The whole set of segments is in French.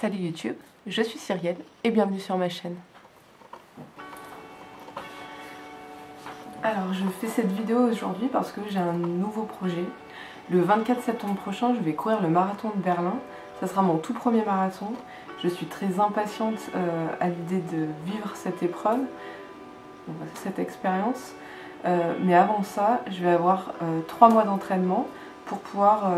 Salut YouTube, je suis Cyrielle et bienvenue sur ma chaîne. Alors je fais cette vidéo aujourd'hui parce que j'ai un nouveau projet. Le 24 septembre prochain, je vais courir le marathon de Berlin. Ça sera mon tout premier marathon. Je suis très impatiente à l'idée de vivre cette épreuve, cette expérience. Mais avant ça, je vais avoir 3 mois d'entraînement pour pouvoir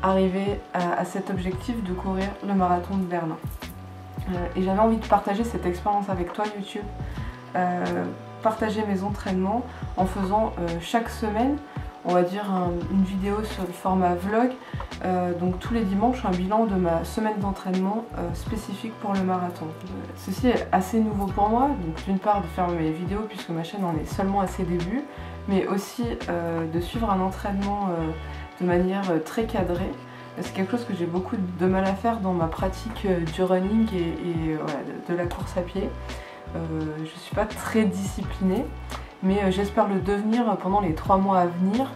arriver à cet objectif de courir le marathon de Berlin. Et j'avais envie de partager cette expérience avec toi YouTube, partager mes entraînements en faisant chaque semaine, on va dire une vidéo sur le format vlog, donc tous les dimanches un bilan de ma semaine d'entraînement spécifique pour le marathon. Ceci est assez nouveau pour moi, donc d'une part de faire mes vidéos puisque ma chaîne en est seulement à ses débuts, mais aussi de suivre un entraînement de manière très cadrée. C'est quelque chose que j'ai beaucoup de mal à faire dans ma pratique du running et voilà, de la course à pied. Je ne suis pas très disciplinée, mais j'espère le devenir pendant les 3 mois à venir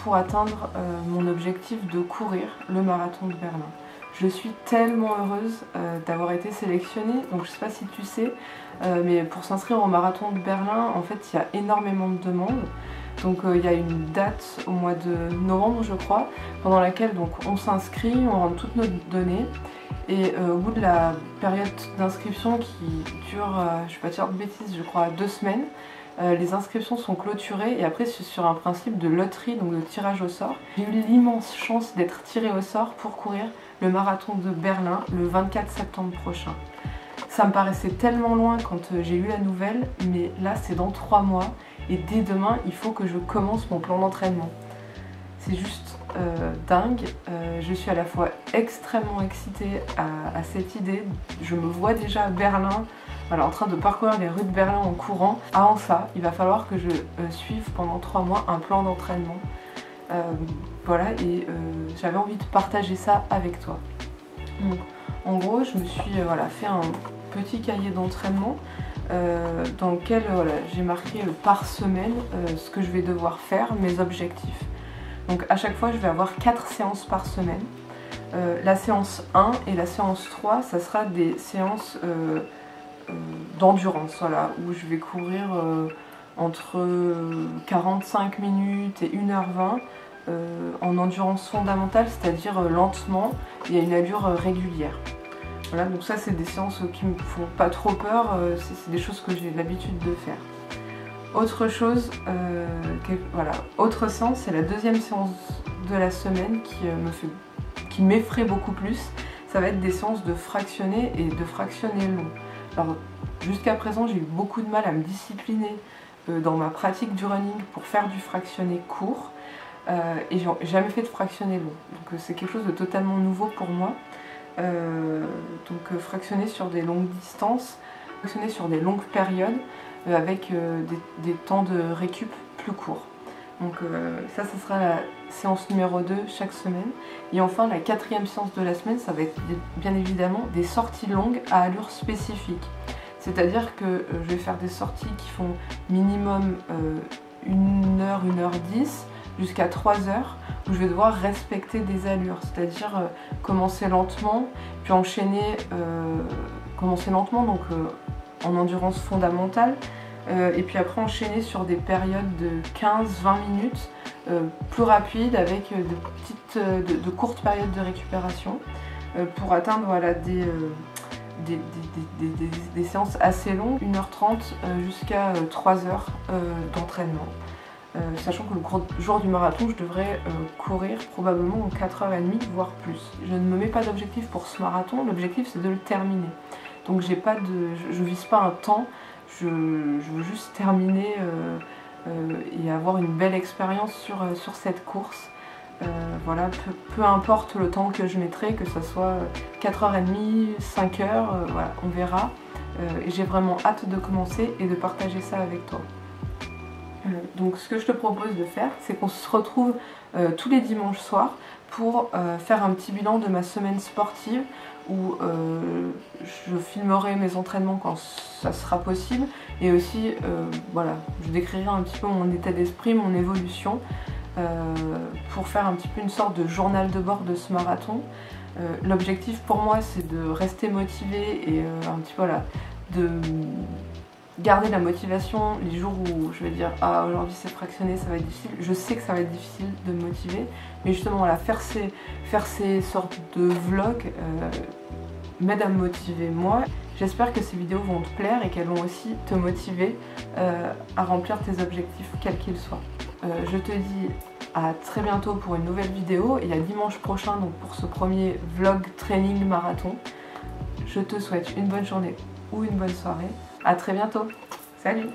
pour atteindre mon objectif de courir le marathon de Berlin. Je suis tellement heureuse d'avoir été sélectionnée, donc je ne sais pas si tu sais, mais pour s'inscrire au marathon de Berlin, en fait il y a énormément de demandes. Donc il y a une date au mois de novembre je crois, pendant laquelle donc, on s'inscrit, on rentre toutes nos données et au bout de la période d'inscription qui dure, je ne vais pas dire de bêtises, je crois 2 semaines, les inscriptions sont clôturées et après c'est sur un principe de loterie, donc de tirage au sort. J'ai eu l'immense chance d'être tirée au sort pour courir le marathon de Berlin le 24 septembre prochain. Ça me paraissait tellement loin quand j'ai eu la nouvelle, mais là c'est dans 3 mois et dès demain il faut que je commence mon plan d'entraînement. C'est juste dingue, je suis à la fois extrêmement excitée à cette idée, je me vois déjà à Berlin, voilà, en train de parcourir les rues de Berlin en courant. Avant ça, il va falloir que je suive pendant 3 mois un plan d'entraînement. Voilà, et j'avais envie de partager ça avec toi. Donc, en gros, je me suis fait un petit cahier d'entraînement dans lequel j'ai marqué par semaine ce que je vais devoir faire, mes objectifs. Donc à chaque fois, je vais avoir 4 séances par semaine. La séance 1 et la séance 3, ça sera des séances d'endurance, voilà, où je vais courir entre 45 minutes et 1h20 en endurance fondamentale, c'est-à-dire lentement et à une allure régulière. Voilà, donc ça c'est des séances qui me font pas trop peur, c'est des choses que j'ai l'habitude de faire. Autre chose, autre séance, c'est la deuxième séance de la semaine qui m'effraie beaucoup plus. Ça va être des séances de fractionné et de fractionné long. Alors jusqu'à présent j'ai eu beaucoup de mal à me discipliner dans ma pratique du running pour faire du fractionné court et j'ai jamais fait de fractionné long. Donc c'est quelque chose de totalement nouveau pour moi. Donc fractionner sur des longues distances, fractionner sur des longues périodes avec des temps de récup plus courts. Donc ça sera la séance numéro 2 chaque semaine. Et enfin la 4e séance de la semaine, ça va être bien évidemment des sorties longues à allure spécifique. C'est-à-dire que je vais faire des sorties qui font minimum 1h, 1h10 jusqu'à 3h où je vais devoir respecter des allures, c'est-à-dire commencer lentement, puis enchaîner, donc en endurance fondamentale, et puis après enchaîner sur des périodes de 15-20 minutes plus rapides avec de courtes périodes de récupération pour atteindre des séances assez longues, 1h30 jusqu'à 3h d'entraînement. Sachant que le jour du marathon, je devrais courir probablement en 4h30, voire plus. Je ne me mets pas d'objectif pour ce marathon, l'objectif c'est de le terminer. Donc je ne vise pas un temps, je veux juste terminer et avoir une belle expérience sur cette course. Voilà, peu importe le temps que je mettrai, que ce soit 4h30, 5h, voilà, on verra. Et j'ai vraiment hâte de commencer et de partager ça avec toi. Donc ce que je te propose de faire, c'est qu'on se retrouve tous les dimanches soirs pour faire un petit bilan de ma semaine sportive où je filmerai mes entraînements quand ça sera possible et aussi voilà, je décrirai un petit peu mon état d'esprit, mon évolution pour faire un petit peu une sorte de journal de bord de ce marathon. L'objectif pour moi c'est de rester motivée et un petit peu voilà, de garder la motivation les jours où je vais dire ah aujourd'hui c'est fractionné, ça va être difficile. Je sais que ça va être difficile de me motiver, mais justement voilà, faire ces sortes de vlogs m'aide à me motiver moi. J'espère que ces vidéos vont te plaire et qu'elles vont aussi te motiver à remplir tes objectifs quels qu'ils soient. Je te dis à très bientôt pour une nouvelle vidéo et à dimanche prochain donc pour ce premier vlog training marathon. Je te souhaite une bonne journée ou une bonne soirée. À très bientôt. Salut!